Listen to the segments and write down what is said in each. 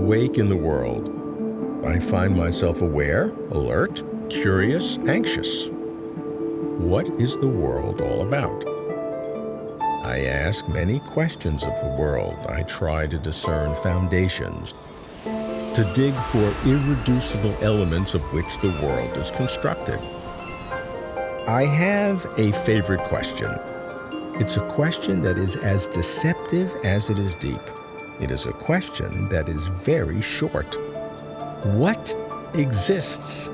awake in the world, I find myself aware, alert, curious, anxious. What is the world all about? I ask many questions of the world. I try to discern foundations, to dig for irreducible elements of which the world is constructed. I have a favorite question. It's a question that is as deceptive as it is deep. It is a question that is very short. What exists?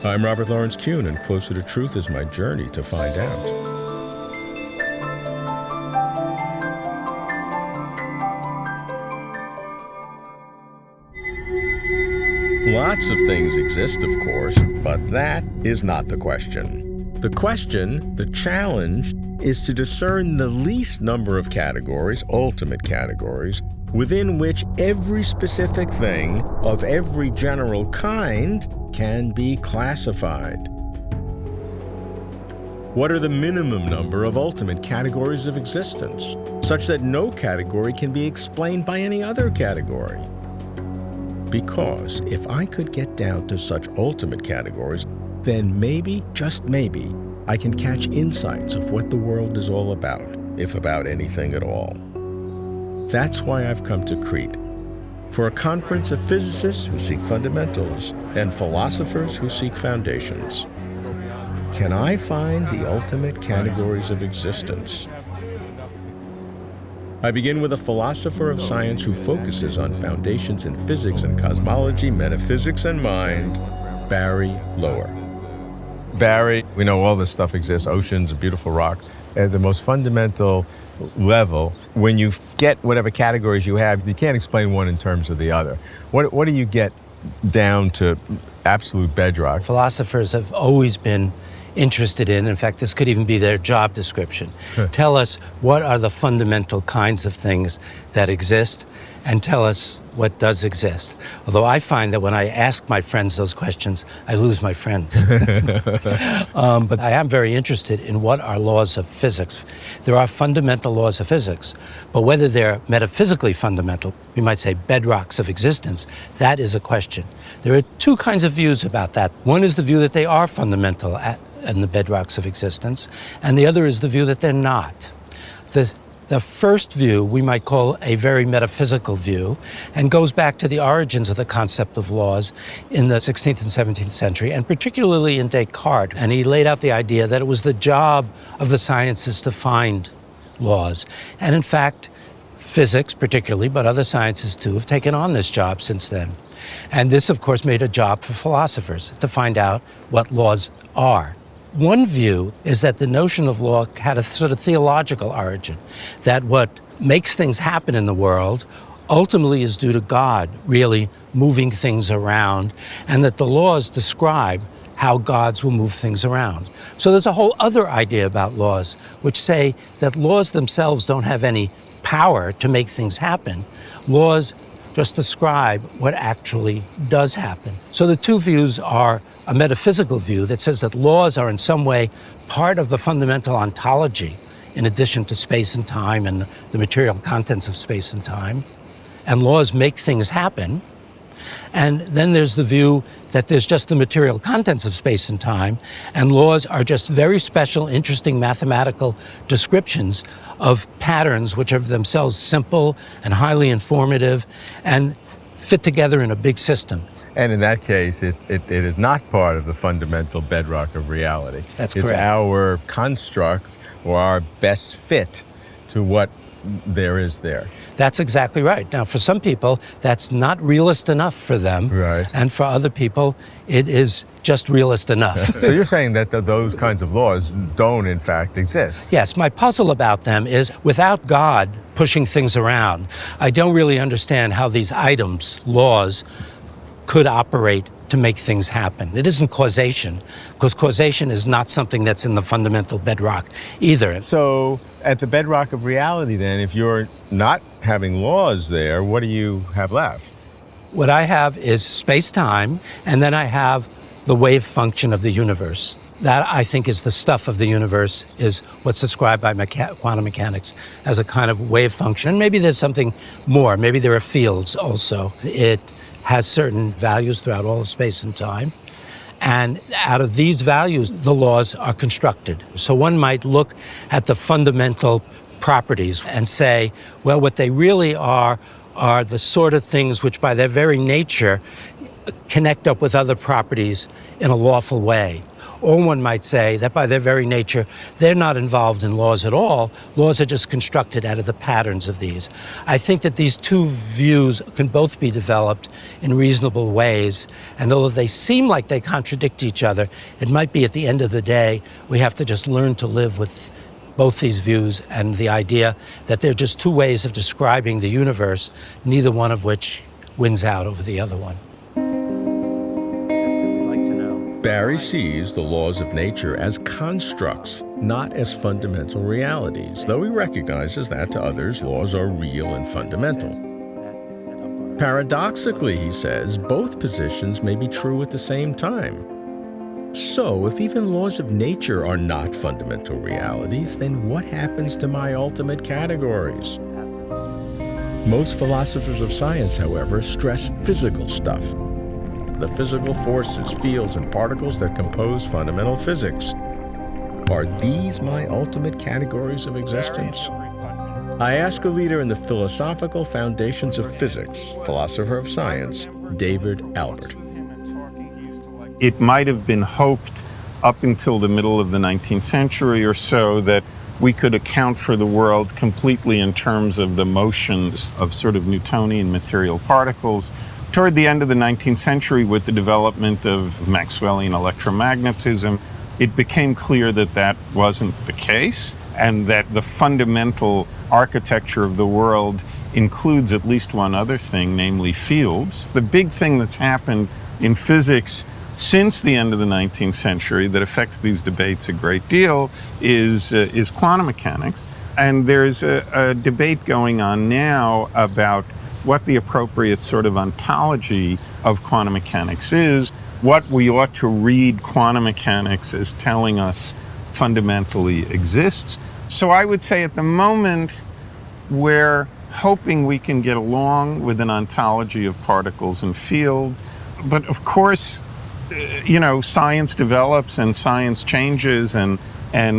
I'm Robert Lawrence Kuhn, and Closer to Truth is my journey to find out. Lots of things exist, of course, but that is not the question. The question, the challenge, is to discern the least number of categories, ultimate categories, within which every specific thing of every general kind can be classified. What are the minimum number of ultimate categories of existence, such that no category can be explained by any other category? Because if I could get down to such ultimate categories, then maybe, just maybe, I can catch insights of what the world is all about, if about anything at all. That's why I've come to Crete, for a conference of physicists who seek fundamentals and philosophers who seek foundations. Can I find the ultimate categories of existence? I begin with a philosopher of science who focuses on foundations in physics and cosmology, metaphysics and mind, Barry Loewer. Barry, we know all this stuff exists, oceans, beautiful rocks. At the most fundamental level, when you get whatever categories you have, you can't explain one in terms of the other. What do you get down to absolute bedrock? Philosophers have always been interested in fact, this could even be their job description. Tell us what are the fundamental kinds of things that exist, and tell us what does exist. Although I find that when I ask my friends those questions, I lose my friends. But I am very interested in what are laws of physics. There are fundamental laws of physics, but whether they're metaphysically fundamental, we might say bedrocks of existence, that is a question. There are two kinds of views about that. One is the view that they are fundamental and the bedrocks of existence, and the other is the view that they're not. The first view we might call a very metaphysical view, and goes back to the origins of the concept of laws in the 16th and 17th century, and particularly in Descartes. And he laid out the idea that it was the job of the sciences to find laws. And in fact, physics particularly, but other sciences too, have taken on this job since then. And this, of course, made a job for philosophers to find out what laws are. One view is that the notion of law had a sort of theological origin, that what makes things happen in the world ultimately is due to God really moving things around, and that the laws describe how gods will move things around. So there's a whole other idea about laws, which say that laws themselves don't have any power to make things happen. Laws just describe what actually does happen. So the two views are a metaphysical view that says that laws are in some way part of the fundamental ontology, in addition to space and time and the material contents of space and time. And laws make things happen. And then there's the view that there's just the material contents of space and time, and laws are just very special, interesting mathematical descriptions of patterns which are themselves simple and highly informative and fit together in a big system. And in that case, it is not part of the fundamental bedrock of reality. That's correct. It's our construct or our best fit to what there is there. That's exactly right. Now, for some people, that's not realist enough for them. Right. And for other people, it is just realist enough. So you're saying that those kinds of laws don't, in fact, exist? Yes. My puzzle about them is, without God pushing things around, I don't really understand how these items, laws, could operate to make things happen. It isn't causation, because causation is not something that's in the fundamental bedrock either. So at the bedrock of reality then, if you're not having laws there, what do you have left? What I have is space-time, and then I have the wave function of the universe. That, I think, is the stuff of the universe, is what's described by quantum mechanics as a kind of wave function. Maybe there's something more. Maybe there are fields also. It has certain values throughout all of space and time. And out of these values, the laws are constructed. So one might look at the fundamental properties and say, well, what they really are the sort of things which by their very nature connect up with other properties in a lawful way. Or one might say that by their very nature, they're not involved in laws at all. Laws are just constructed out of the patterns of these. I think that these two views can both be developed in reasonable ways. And although they seem like they contradict each other, it might be at the end of the day, we have to just learn to live with both these views and the idea that they're just two ways of describing the universe, neither one of which wins out over the other one. Barry sees the laws of nature as constructs, not as fundamental realities, though he recognizes that to others, laws are real and fundamental. Paradoxically, he says, both positions may be true at the same time. So, if even laws of nature are not fundamental realities, then what happens to my ultimate categories? Most philosophers of science, however, stress physical stuff. The physical forces, fields, and particles that compose fundamental physics. Are these my ultimate categories of existence? I ask a leader in the philosophical foundations of physics, philosopher of science, David Albert. It might have been hoped up until the middle of the 19th century or so that we could account for the world completely in terms of the motions of sort of Newtonian material particles. Toward the end of the 19th century, with the development of Maxwellian electromagnetism, it became clear that that wasn't the case, and that the fundamental architecture of the world includes at least one other thing, namely fields. The big thing that's happened in physics since the end of the 19th century that affects these debates a great deal is quantum mechanics. And there's a debate going on now about what the appropriate sort of ontology of quantum mechanics is, what we ought to read quantum mechanics as telling us fundamentally exists. So I would say at the moment, we're hoping we can get along with an ontology of particles and fields. But of course, science develops and science changes and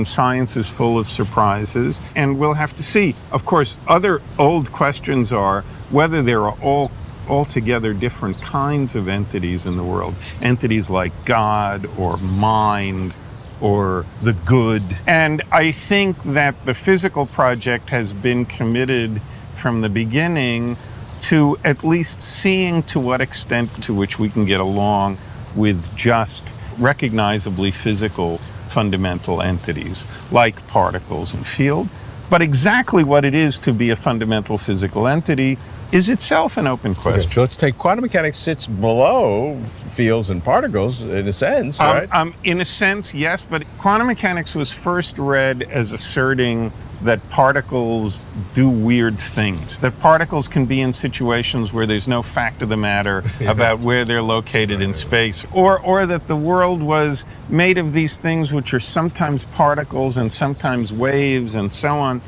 science is full of surprises, and we'll have to see. Of course, other old questions are whether there are altogether different kinds of entities in the world, entities like God or mind or the good. And I think that the physical project has been committed from the beginning to at least seeing to what extent to which we can get along with just recognizably physical fundamental entities like particles and fields. But exactly what it is to be a fundamental physical entity is itself an open question. Okay, so let's take quantum mechanics sits below fields and particles in a sense, right? In a sense, yes, but quantum mechanics was first read as asserting that particles do weird things, that particles can be in situations where there's no fact of the matter about where they're located in space, or that the world was made of these things which are sometimes particles and sometimes waves and so on.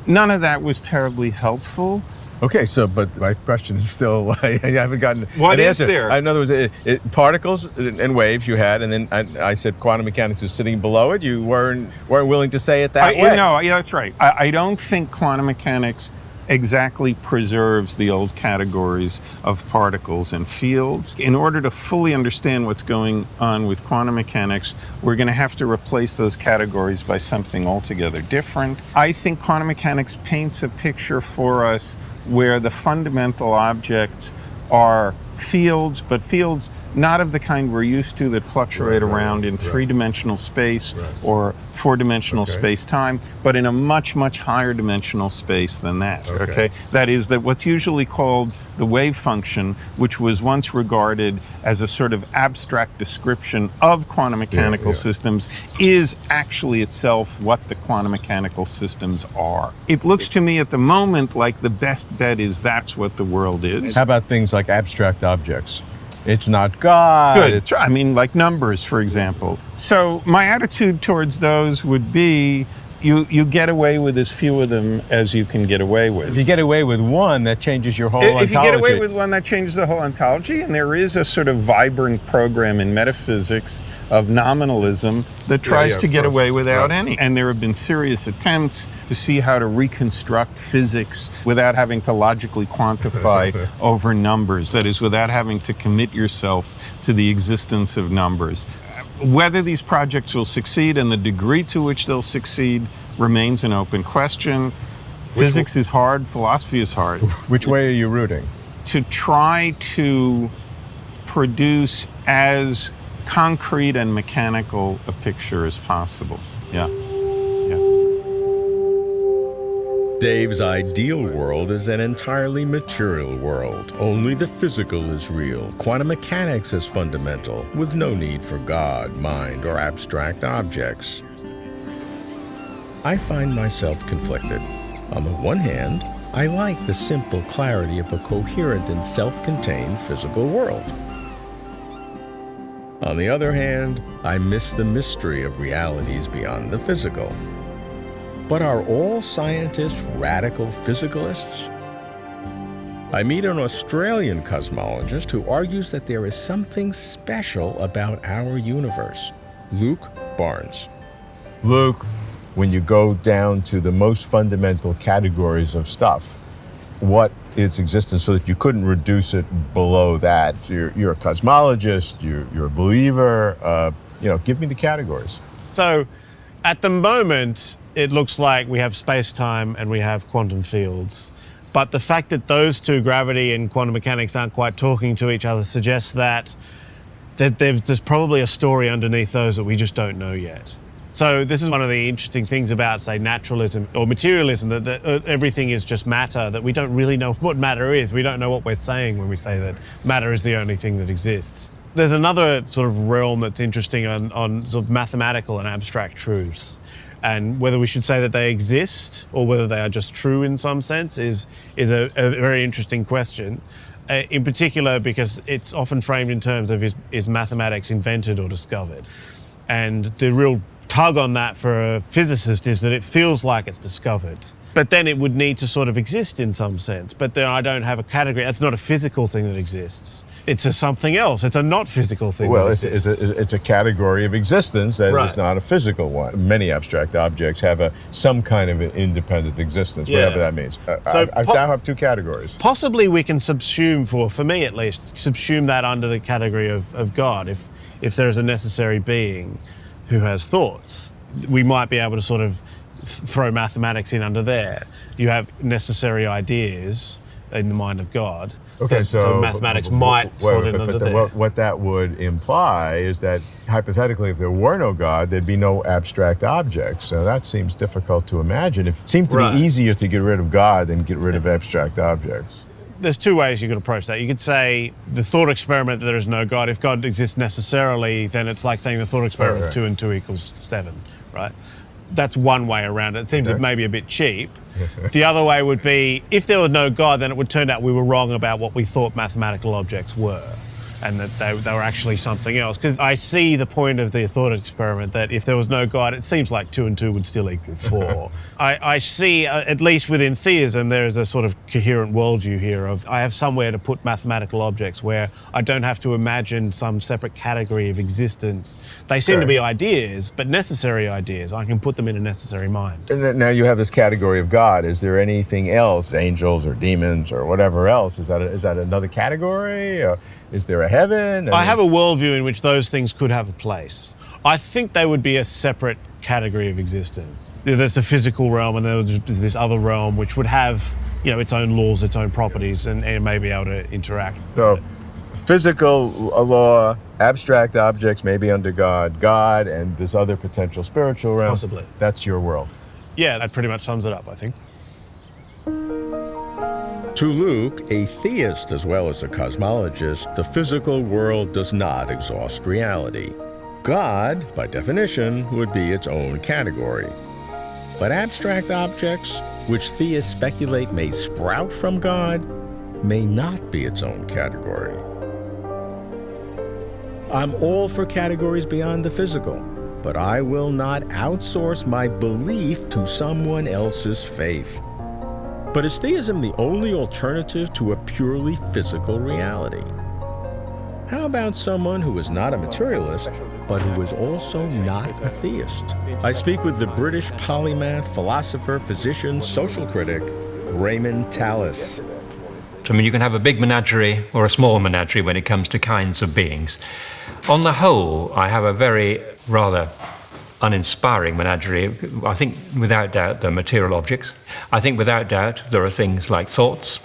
None of that was terribly helpful. Okay, but my question is still, I haven't gotten what an is answer. there? In other words, particles and waves you had, and then I said quantum mechanics is sitting below it. You weren't willing to say it that way. No, yeah, that's right. I don't think quantum mechanics exactly preserves the old categories of particles and fields. In order to fully understand what's going on with quantum mechanics, we're going to have to replace those categories by something altogether different. I think quantum mechanics paints a picture for us where the fundamental objects are fields, but fields not of the kind we're used to that fluctuate around in three-dimensional space or four-dimensional space-time, but in a much, much higher dimensional space than that, okay? That is, that what's usually called the wave function, which was once regarded as a sort of abstract description of quantum mechanical systems, is actually itself what the quantum mechanical systems are. It looks to me at the moment like the best bet is that's what the world is. How about things like abstract objects? It's not God. Good. It's, I mean, like numbers, for example. So my attitude towards those would be, you get away with as few of them as you can get away with. if you get away with one, that changes your whole ontology. If you get away with one, that changes the whole ontology, and there is a sort of vibrant program in metaphysics of nominalism that tries to get away without any. And there have been serious attempts to see how to reconstruct physics without having to logically quantify over numbers. That is, without having to commit yourself to the existence of numbers. Whether these projects will succeed and the degree to which they'll succeed remains an open question. Physics is hard, philosophy is hard. Which way are you rooting? To try to produce as concrete and mechanical a picture as possible. Yeah. Dave's ideal world is an entirely material world. Only the physical is real. Quantum mechanics is fundamental, with no need for God, mind, or abstract objects. I find myself conflicted. On the one hand, I like the simple clarity of a coherent and self-contained physical world. On the other hand, I miss the mystery of realities beyond the physical. But are all scientists radical physicalists? I meet an Australian cosmologist who argues that there is something special about our universe. Luke Barnes. Luke, when you go down to the most fundamental categories of stuff, what is existence, so that you couldn't reduce it below that? You're a cosmologist, you're a believer, give me the categories. So at the moment, it looks like we have space-time and we have quantum fields. But the fact that those two, gravity and quantum mechanics, aren't quite talking to each other suggests that there's probably a story underneath those that we just don't know yet. So this is one of the interesting things about, say, naturalism or materialism, that everything is just matter, that we don't really know what matter is. We don't know what we're saying when we say that matter is the only thing that exists. There's another sort of realm that's interesting on sort of mathematical and abstract truths. And whether we should say that they exist or whether they are just true in some sense is a very interesting question. In particular, because it's often framed in terms of is mathematics invented or discovered? And the real tug on that for a physicist is that it feels like it's discovered. But then it would need to sort of exist in some sense. But then I don't have a category. That's not a physical thing that exists. It's a something else. It's a not physical thing that exists. It's a category of existence that is not a physical one. Many abstract objects have some kind of an independent existence, whatever that means. I now have two categories. Possibly we can subsume, for me at least, subsume that under the category of God. If there is a necessary being who has thoughts, we might be able to sort of throw mathematics in under there. You have necessary ideas in the mind of God. Okay, so mathematics might sort in under there. What that would imply is that hypothetically, if there were no God, there'd be no abstract objects. So that seems difficult to imagine. It seems to be easier to get rid of God than get rid of abstract objects. There's two ways you could approach that. You could say the thought experiment that there is no God. If God exists necessarily, then it's like saying the thought experiment of 2 and 2 equals 7, right? That's one way around it. It seems it may be a bit cheap. The other way would be, if there was no God, then it would turn out we were wrong about what we thought mathematical objects were, and that they were actually something else. Because I see the point of the thought experiment, that if there was no God, it seems like 2 and 2 would still equal 4. I see, at least within theism, there is a sort of coherent worldview here of, I have somewhere to put mathematical objects where I don't have to imagine some separate category of existence. They seem to be ideas, but necessary ideas. I can put them in a necessary mind. And now you have this category of God. Is there anything else, angels or demons or whatever else? Is that another category? Is there a heaven? I have a worldview in which those things could have a place. I think they would be a separate category of existence. There's the physical realm, and there's this other realm which would have, its own laws, its own properties, and may be able to interact. So, physical law, abstract objects maybe under God, and this other potential spiritual realm. Possibly. That's your world. Yeah, that pretty much sums it up, I think. To Luke, a theist as well as a cosmologist, the physical world does not exhaust reality. God, by definition, would be its own category. But abstract objects, which theists speculate may sprout from God, may not be its own category. I'm all for categories beyond the physical, but I will not outsource my belief to someone else's faith. But is theism the only alternative to a purely physical reality? How about someone who is not a materialist, but who is also not a theist? I speak with the British polymath, philosopher, physician, social critic, Raymond Tallis. I mean, you can have a big menagerie or a small menagerie when it comes to kinds of beings. On the whole, I have a very rather uninspiring menagerie. I think without doubt there are material objects. I think without doubt there are things like thoughts.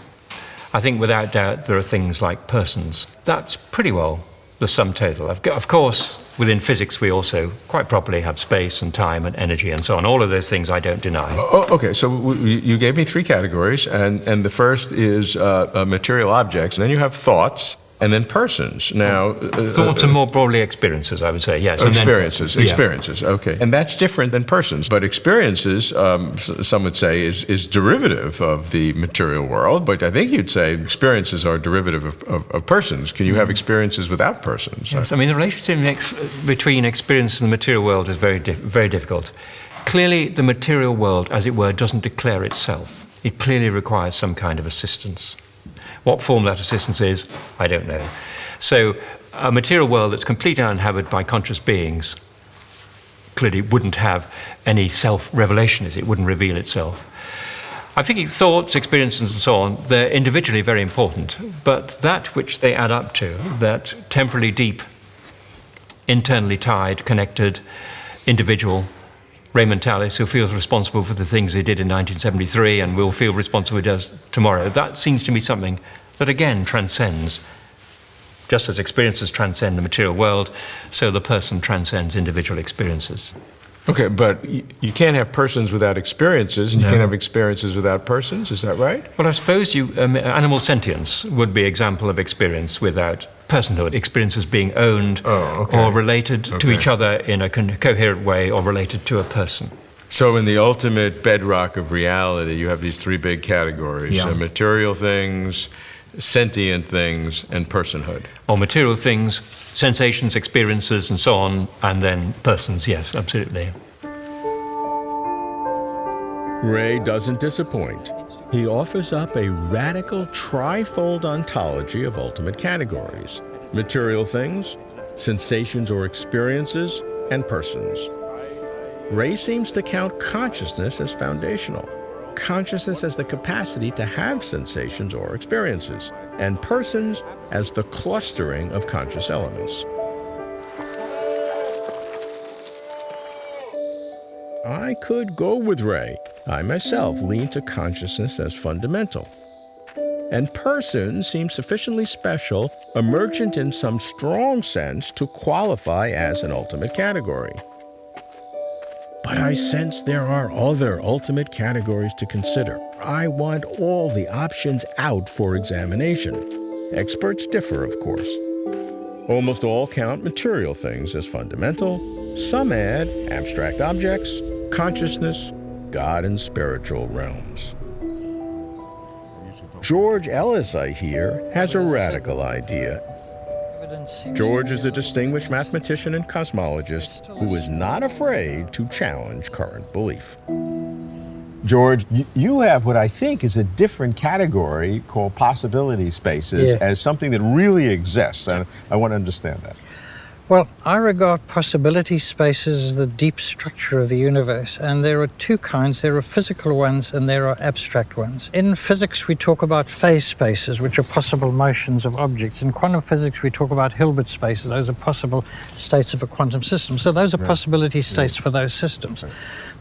I think without doubt there are things like persons. That's pretty well the sum total. Of course, within physics we also quite properly have space and time and energy and so on. All of those things I don't deny. Okay, so you gave me three categories, and the first is material objects, and then you have thoughts, and then persons. Now, thoughts are more broadly experiences, I would say, yes. Experiences, okay. And that's different than persons. But experiences, some would say, is derivative of the material world, but I think you'd say experiences are derivative of persons. Can you have experiences without persons? Yes, I mean, the relationship between experiences and the material world is very difficult. Clearly, the material world, as it were, doesn't declare itself. It clearly requires some kind of assistance. What form that assistance is, I don't know. So a material world that's completely uninhabited by conscious beings clearly wouldn't have any self-revelation, it wouldn't reveal itself. I think thoughts, experiences and so on, they're individually very important, but that which they add up to, that temporally deep, internally tied, connected individual, Raymond Tallis, who feels responsible for the things he did in 1973 and will feel responsible he does tomorrow, that seems to me something that again transcends. Just as experiences transcend the material world, so the person transcends individual experiences. Okay, but you can't have persons without experiences, and you can't have experiences without persons, is that right? Well, I suppose animal sentience would be an example of experience without personhood, experiences being owned or related to each other in a coherent way or related to a person. So in the ultimate bedrock of reality, you have these three big categories, material things, sentient things, and personhood. Or material things, sensations, experiences, and so on, and then persons, yes, absolutely. Ray doesn't disappoint. He offers up a radical trifold ontology of ultimate categories: material things, sensations or experiences, and persons. Ray seems to count consciousness as foundational. Consciousness has the capacity to have sensations or experiences, and persons as the clustering of conscious elements. I could go with Ray. I myself lean to consciousness as fundamental. And person seems sufficiently special, emergent in some strong sense, to qualify as an ultimate category. But I sense there are other ultimate categories to consider. I want all the options out for examination. Experts differ, of course. Almost all count material things as fundamental. Some add abstract objects, consciousness, God and spiritual realms. George Ellis, I hear, has a radical idea. George is a distinguished mathematician and cosmologist who is not afraid to challenge current belief. George, you have what I think is a different category called possibility spaces as something that really exists, and I want to understand that. Well, I regard possibility spaces as the deep structure of the universe, and there are two kinds. There are physical ones and there are abstract ones. In physics, we talk about phase spaces, which are possible motions of objects. In quantum physics, we talk about Hilbert spaces. Those are possible states of a quantum system. So those are possibility states for those systems.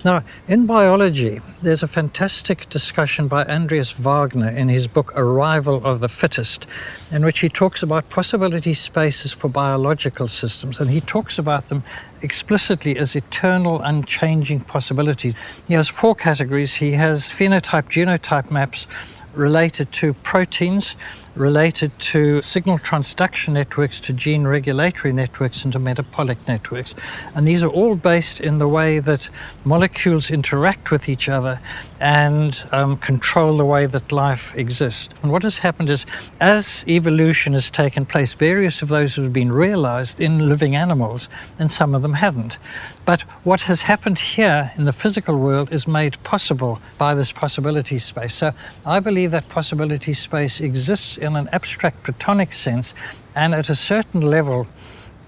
Now, in biology, there's a fantastic discussion by Andreas Wagner in his book Arrival of the Fittest, in which he talks about possibility spaces for biological systems, and he talks about them explicitly as eternal, unchanging possibilities. He has four categories. He has phenotype-genotype maps related to proteins, related to signal transduction networks, to gene regulatory networks, and to metabolic networks. And these are all based in the way that molecules interact with each other and control the way that life exists. And what has happened is, as evolution has taken place, various of those have been realized in living animals, and some of them haven't. But what has happened here in the physical world is made possible by this possibility space. So I believe that possibility space exists in an abstract Platonic sense, and at a certain level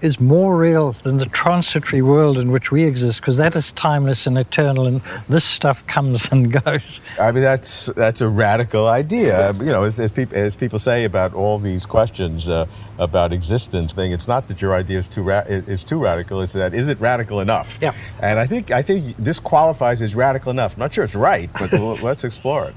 is more real than the transitory world in which we exist, because that is timeless and eternal, and this stuff comes and goes. I mean, that's a radical idea. You know, as people say about all these questions about existence thing, it's not that your idea is too radical. It's that, is it radical enough? Yeah. And I think this qualifies as radical enough. I'm not sure it's right, but let's explore it.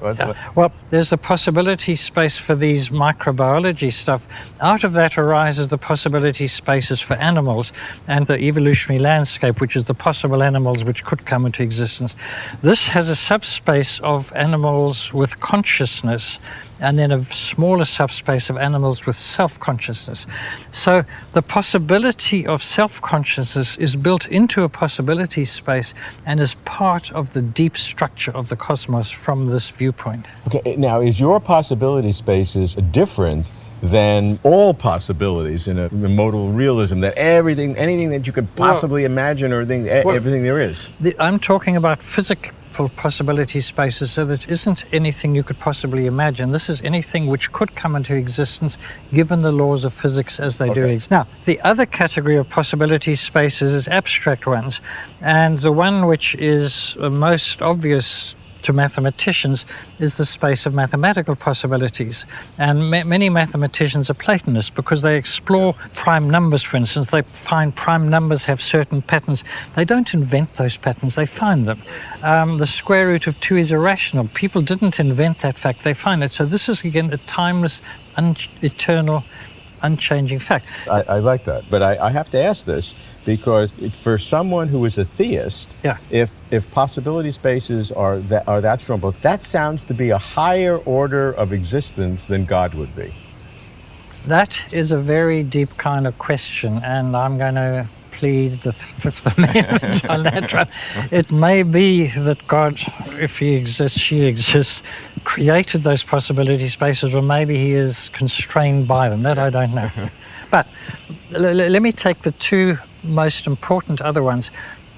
Well, there's the possibility space for these microbiology stuff. Out of that arises the possibility spaces for animals and the evolutionary landscape, which is the possible animals which could come into existence. This has a subspace of animals with consciousness, and then a smaller subspace of animals with self-consciousness. So the possibility of self-consciousness is built into a possibility space and is part of the deep structure of the cosmos from this viewpoint. Okay, now is your possibility spaces different than all possibilities in a modal realism, that anything that you could possibly imagine, or everything there is? I'm talking about physical possibility spaces, so that isn't anything you could possibly imagine. This is anything which could come into existence given the laws of physics as they do exist. Now, the other category of possibility spaces is abstract ones, and the one which is most obvious to mathematicians is the space of mathematical possibilities. And many mathematicians are Platonists because they explore prime numbers, for instance. They find prime numbers have certain patterns. They don't invent those patterns, they find them. The square root of 2 is irrational. People didn't invent that fact, they find it. So this is, again, a timeless, eternal, unchanging fact. I like that, but I have to ask this, because for someone who is a theist, if possibility spaces are that strong, but that sounds to be a higher order of existence than God would be. That is a very deep kind of question, and I'm going to plead the Fifth Amendment on that one. It may be that God, if he exists, she exists, created those possibility spaces, or maybe he is constrained by them. That I don't know. But let me take the two most important other ones.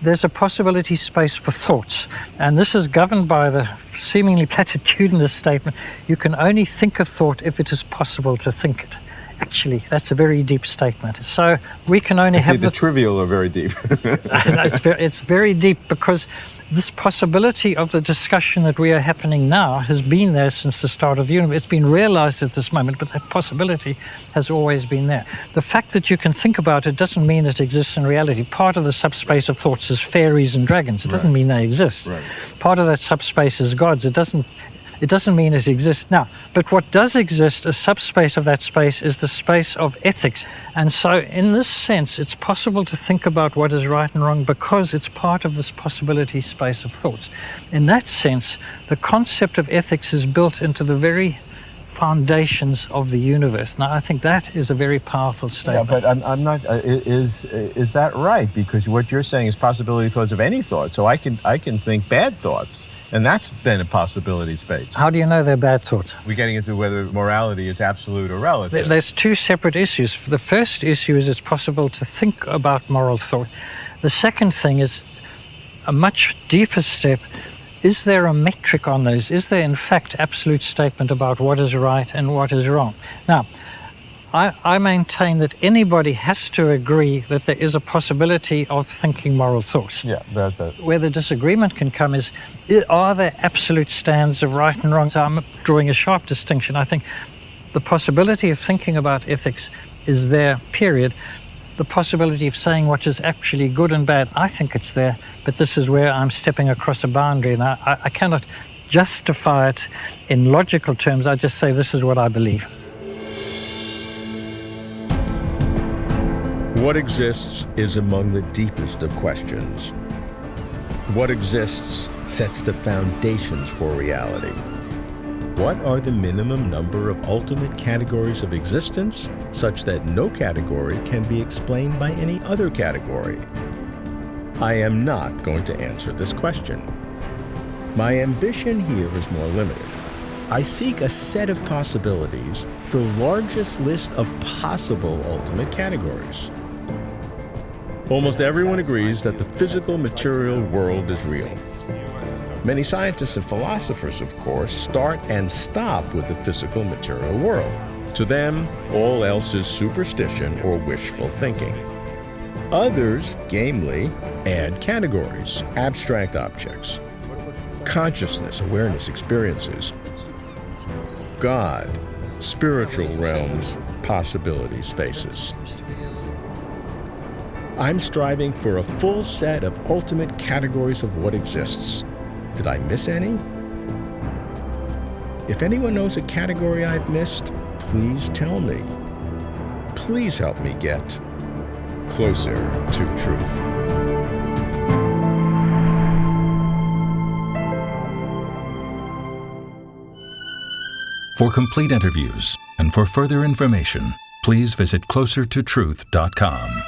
There's a possibility space for thoughts, and this is governed by the seemingly platitudinous statement, you can only think a thought if it is possible to think it. Actually, that's a very deep statement. So we can only have the trivial or very deep. It's very deep, because this possibility of the discussion that we are happening now has been there since the start of the universe. It's been realized at this moment, but that possibility has always been there. The fact that you can think about it doesn't mean it exists in reality. Part of the subspace of thoughts is fairies and dragons. It doesn't mean they exist. Right. Part of that subspace is gods. It doesn't mean it exists. Now, but what does exist, a subspace of that space, is the space of ethics. And so in this sense, it's possible to think about what is right and wrong because it's part of this possibility space of thoughts. In that sense, the concept of ethics is built into the very foundations of the universe. Now, I think that is a very powerful statement. Yeah, but I'm not. Is that right? Because what you're saying is possibility thoughts of any thought. So I can think bad thoughts. And that's then a possibility space. How do you know they're bad thoughts? We're getting into whether morality is absolute or relative. There's two separate issues. The first issue is it's possible to think about moral thought. The second thing is a much deeper step. Is there a metric on those? Is there, in fact, absolute statement about what is right and what is wrong? Now, I maintain that anybody has to agree that there is a possibility of thinking moral thoughts. Yeah, that's where the disagreement can come is, are there absolute standards of right and wrong? So I'm drawing a sharp distinction. I think the possibility of thinking about ethics is there, period. The possibility of saying what is actually good and bad, I think it's there, but this is where I'm stepping across a boundary, and I cannot justify it in logical terms. I just say this is what I believe. What exists is among the deepest of questions. What exists sets the foundations for reality. What are the minimum number of ultimate categories of existence such that no category can be explained by any other category? I am not going to answer this question. My ambition here is more limited. I seek a set of possibilities, the largest list of possible ultimate categories. Almost everyone agrees that the physical material world is real. Many scientists and philosophers, of course, start and stop with the physical material world. To them, all else is superstition or wishful thinking. Others, gamely, add categories, abstract objects, consciousness, awareness, experiences, God, spiritual realms, possibility spaces. I'm striving for a full set of ultimate categories of what exists. Did I miss any? If anyone knows a category I've missed, please tell me. Please help me get closer to truth. For complete interviews and for further information, please visit closertotruth.com.